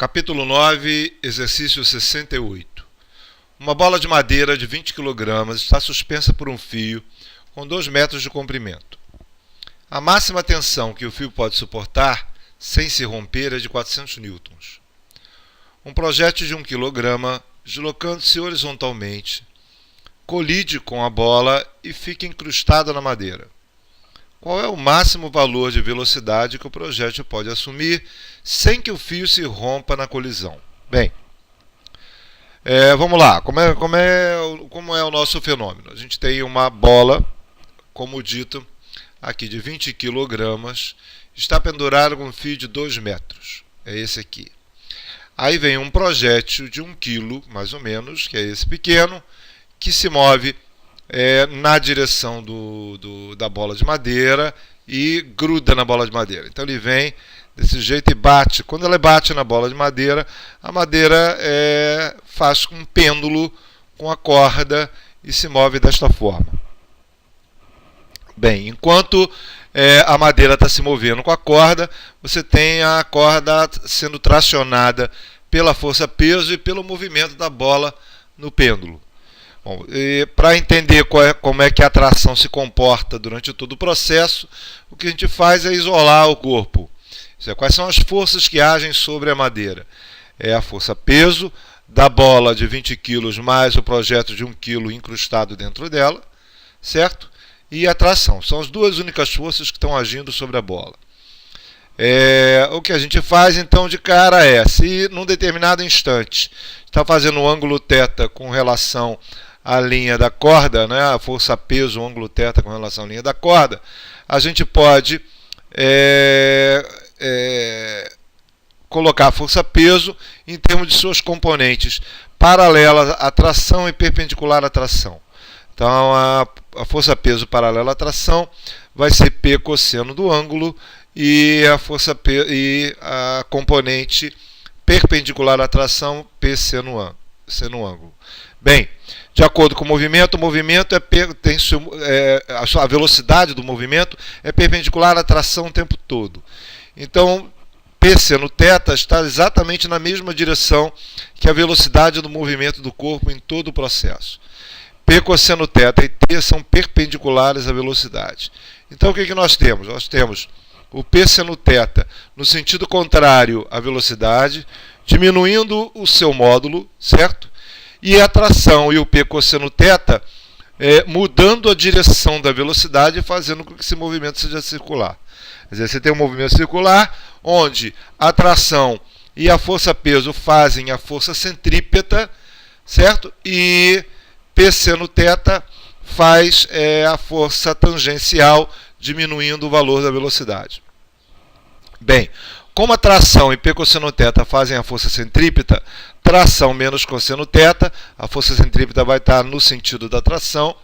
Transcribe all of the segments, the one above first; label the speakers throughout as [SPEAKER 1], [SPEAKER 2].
[SPEAKER 1] Capítulo 9, exercício 68. Uma bola de madeira de 20 kg está suspensa por um fio com 2 metros de comprimento. A máxima tensão que o fio pode suportar, sem se romper, é de 400 newtons. Um projétil de 1 kg, deslocando-se horizontalmente, colide com a bola e fica incrustado na madeira. Qual é o máximo valor de velocidade que o projétil pode assumir sem que o fio se rompa na colisão? Bem, vamos lá. Como é o nosso fenômeno? A gente tem uma bola, como dito, aqui de 20 kg, está pendurada com um fio de 2 metros. É esse aqui. Aí vem um projétil de 1 kg, mais ou menos, que é esse pequeno, que se move na direção da bola de madeira e gruda na bola de madeira. Então ele vem desse jeito e bate. Quando ela bate na bola de madeira, a madeira faz um pêndulo com a corda e se move desta forma. Bem, enquanto a madeira está se movendo com a corda, você tem a corda sendo tracionada pela força-peso e pelo movimento da bola no pêndulo. Bom, para entender como é que a tração se comporta durante todo o processo, o que a gente faz é isolar o corpo. Quais são as forças que agem sobre a madeira? É a força-peso da bola de 20 kg mais o projétil de 1 kg incrustado dentro dela, certo? E a tração. São as duas únicas forças que estão agindo sobre a bola. O que a gente faz então de cara se num determinado instante está fazendo um ângulo θ com relação à linha da corda, né, a força-peso, o ângulo θ com relação à linha da corda, a gente pode colocar a força-peso em termos de suas componentes paralelas à tração e perpendicular à tração. Então a força-peso paralela à tração vai ser P cosseno do ângulo e a componente perpendicular à tração P seno ângulo. Bem, de acordo com o movimento a velocidade do movimento é perpendicular à tração o tempo todo. Então, P seno θ está exatamente na mesma direção que a velocidade do movimento do corpo em todo o processo. P cosseno θ e T são perpendiculares à velocidade. Então, o que nós temos? Nós temos o P seno θ no sentido contrário à velocidade, diminuindo o seu módulo, certo? E a tração e o P cosseno θ mudando a direção da velocidade e fazendo com que esse movimento seja circular. Quer dizer, você tem um movimento circular onde a tração e a força-peso fazem a força centrípeta, certo? E P seno θ faz a força tangencial, diminuindo o valor da velocidade. Bem, como a tração e P cosseno θ fazem a força centrípeta, tração menos cosseno θ, a força centrípeta vai estar no sentido da tração,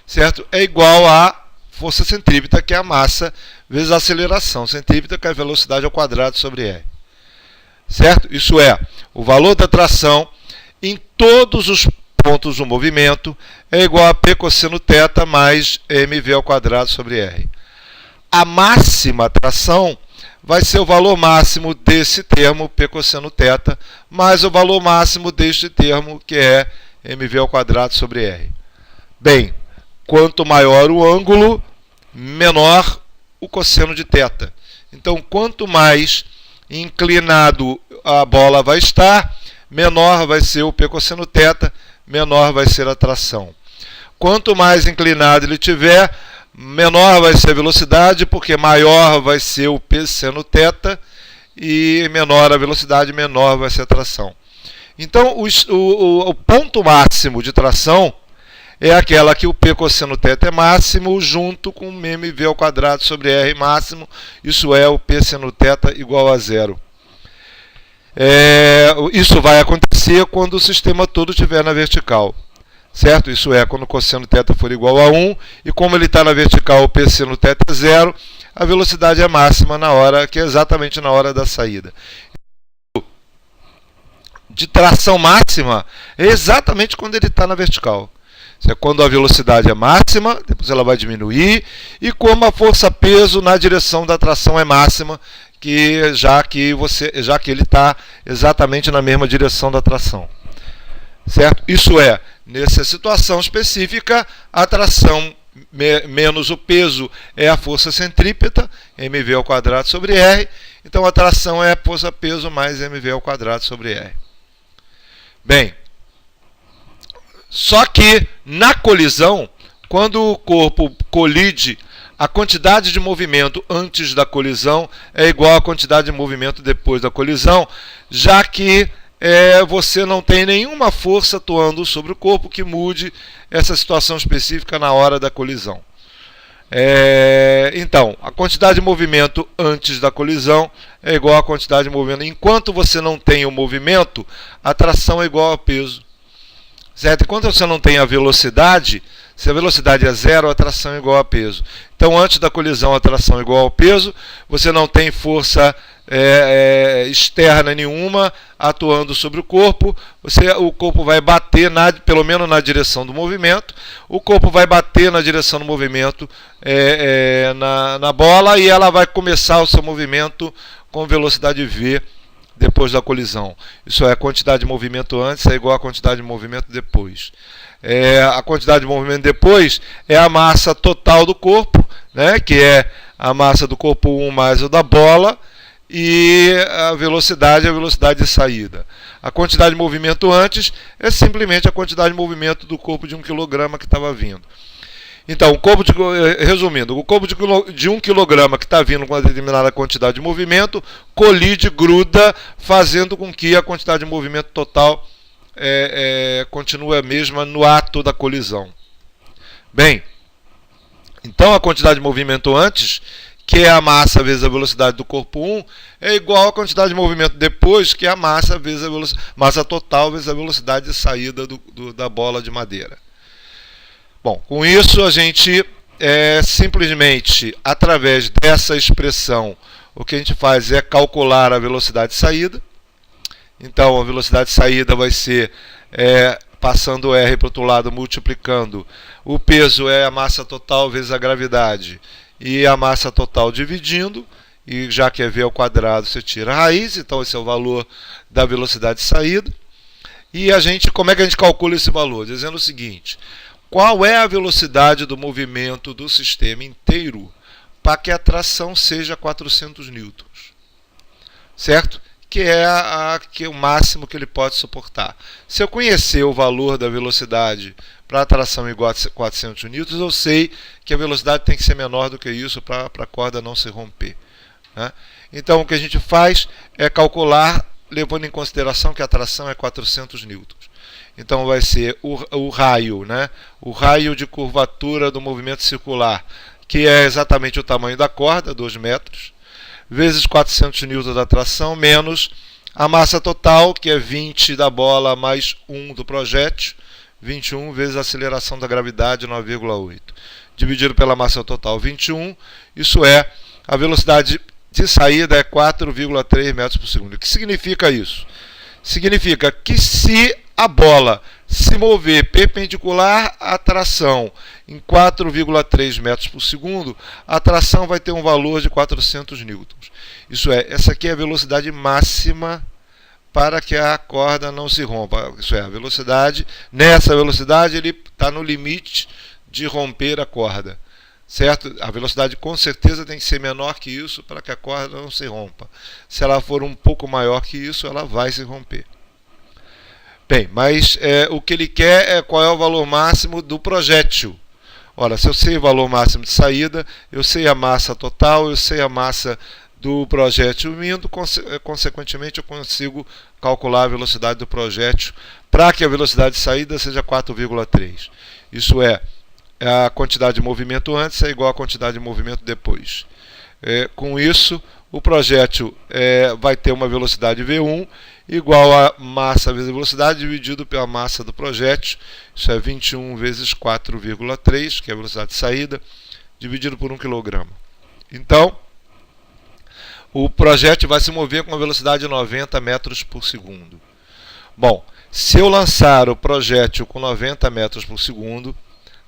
[SPEAKER 1] certo? É igual a força centrípeta, que é a massa, vezes a aceleração centrípeta, que é a velocidade ao quadrado sobre R. Certo? Isso é, o valor da tração em todos os pontos do movimento é igual a P cosseno θ mais mv ao quadrado sobre R. A máxima tração vai ser o valor máximo desse termo, P cosseno θ, mais o valor máximo deste termo, que é mv ao quadrado sobre R. Bem, quanto maior o ângulo, menor o cosseno de θ. Então, quanto mais inclinado a bola vai estar, menor vai ser o P cosseno θ, menor vai ser a tração. Quanto mais inclinado ele tiver, menor vai ser a velocidade, porque maior vai ser o P seno θ e menor a velocidade, menor vai ser a tração. Então, o ponto máximo de tração é aquela que o P cosseno θ é máximo junto com mv ao quadrado sobre R máximo, isso é o P seno θ igual a 0. Isso vai acontecer quando o sistema todo estiver na vertical. Certo? Isso é, quando o cosseno θ for igual a 1, e como ele está na vertical, o P seno θ é 0, a velocidade é máxima na hora, que é exatamente na hora da saída. De tração máxima é exatamente quando ele está na vertical. Isso é quando a velocidade é máxima, depois ela vai diminuir, e como a força-peso na direção da tração é máxima, já que ele está exatamente na mesma direção da tração. Certo? Isso é, nessa situação específica, a tração menos o peso é a força centrípeta, mv ao quadrado sobre r. Então a tração é a força-peso mais mv ao quadrado sobre r. Bem, só que na colisão, quando o corpo colide, a quantidade de movimento antes da colisão é igual à quantidade de movimento depois da colisão, já que você não tem nenhuma força atuando sobre o corpo que mude essa situação específica na hora da colisão. Então, a quantidade de movimento antes da colisão é igual à quantidade de movimento. Enquanto você não tem o movimento, a tração é igual ao peso. Certo? Enquanto você não tem a velocidade, se a velocidade é zero, a tração é igual a peso. Então, antes da colisão, a tração é igual ao peso. Você não tem força externa nenhuma atuando sobre o corpo. O corpo vai bater, pelo menos na direção do movimento. O corpo vai bater na direção do movimento na bola e ela vai começar o seu movimento com velocidade v depois da colisão. Isso é, a quantidade de movimento antes é igual à quantidade de movimento depois. A quantidade de movimento depois é a massa total do corpo, né, que é a massa do corpo 1 mais o da bola, e a velocidade de saída. A quantidade de movimento antes é simplesmente a quantidade de movimento do corpo de 1 kg que estava vindo. Então, resumindo, o corpo de 1 kg que está vindo com uma determinada quantidade de movimento colide, gruda, fazendo com que a quantidade de movimento total continue a mesma no ato da colisão. Bem, então a quantidade de movimento antes, que é a massa vezes a velocidade do corpo 1, é igual à quantidade de movimento depois, que é a massa vezes a massa total vezes a velocidade de saída da bola de madeira. Bom, com isso a gente simplesmente, através dessa expressão, o que a gente faz é calcular a velocidade de saída. Então a velocidade de saída vai ser passando o R para o outro lado, multiplicando. O peso é a massa total vezes a gravidade e a massa total dividindo. E já que é v ao quadrado, você tira a raiz. Então esse é o valor da velocidade de saída. E como é que a gente calcula esse valor? Dizendo o seguinte: qual é a velocidade do movimento do sistema inteiro para que a tração seja 400 newtons? Certo? Que é o máximo que ele pode suportar. Se eu conhecer o valor da velocidade para a tração igual a 400 newtons, eu sei que a velocidade tem que ser menor do que isso para a corda não se romper. Né? Então, o que a gente faz é calcular, levando em consideração que a tração é 400 newtons. Então, vai ser o raio, né? O raio de curvatura do movimento circular, que é exatamente o tamanho da corda, 2 metros, vezes 400 newtons da tração, menos a massa total, que é 20 da bola mais 1 do projétil, 21 vezes a aceleração da gravidade, 9,8. Dividido pela massa total, 21. Isso é, a velocidade de saída é 4,3 metros por segundo. O que significa isso? Significa que se a bola se mover perpendicular à tração em 4,3 metros por segundo, a tração vai ter um valor de 400 newtons. Isso é, essa aqui é a velocidade máxima para que a corda não se rompa. Isso é, a velocidade, nessa velocidade ele está no limite de romper a corda. Certo? A velocidade com certeza tem que ser menor que isso para que a corda não se rompa. Se ela for um pouco maior que isso, ela vai se romper. Bem, mas o que ele quer é qual é o valor máximo do projétil. Ora, se eu sei o valor máximo de saída, eu sei a massa total, eu sei a massa do projétil vindo, consequentemente eu consigo calcular a velocidade do projétil para que a velocidade de saída seja 4,3. Isso é, a quantidade de movimento antes é igual à quantidade de movimento depois. Com isso, o projétil vai ter uma velocidade V1 igual a massa vezes a velocidade dividido pela massa do projétil. Isso é 21 vezes 4,3, que é a velocidade de saída, dividido por 1 kg. Então, o projétil vai se mover com uma velocidade de 90 metros por segundo. Bom, se eu lançar o projétil com 90 metros por segundo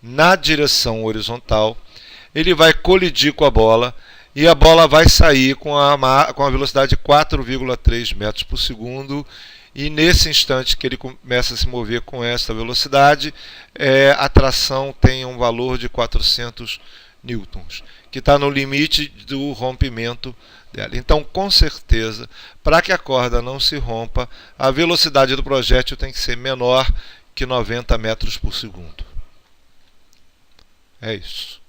[SPEAKER 1] na direção horizontal, ele vai colidir com a bola e a bola vai sair com a velocidade de 4,3 metros por segundo, e nesse instante que ele começa a se mover com essa velocidade, a tração tem um valor de 400 newtons, que está no limite do rompimento dela. Então, com certeza, para que a corda não se rompa, a velocidade do projétil tem que ser menor que 90 metros por segundo. É isso.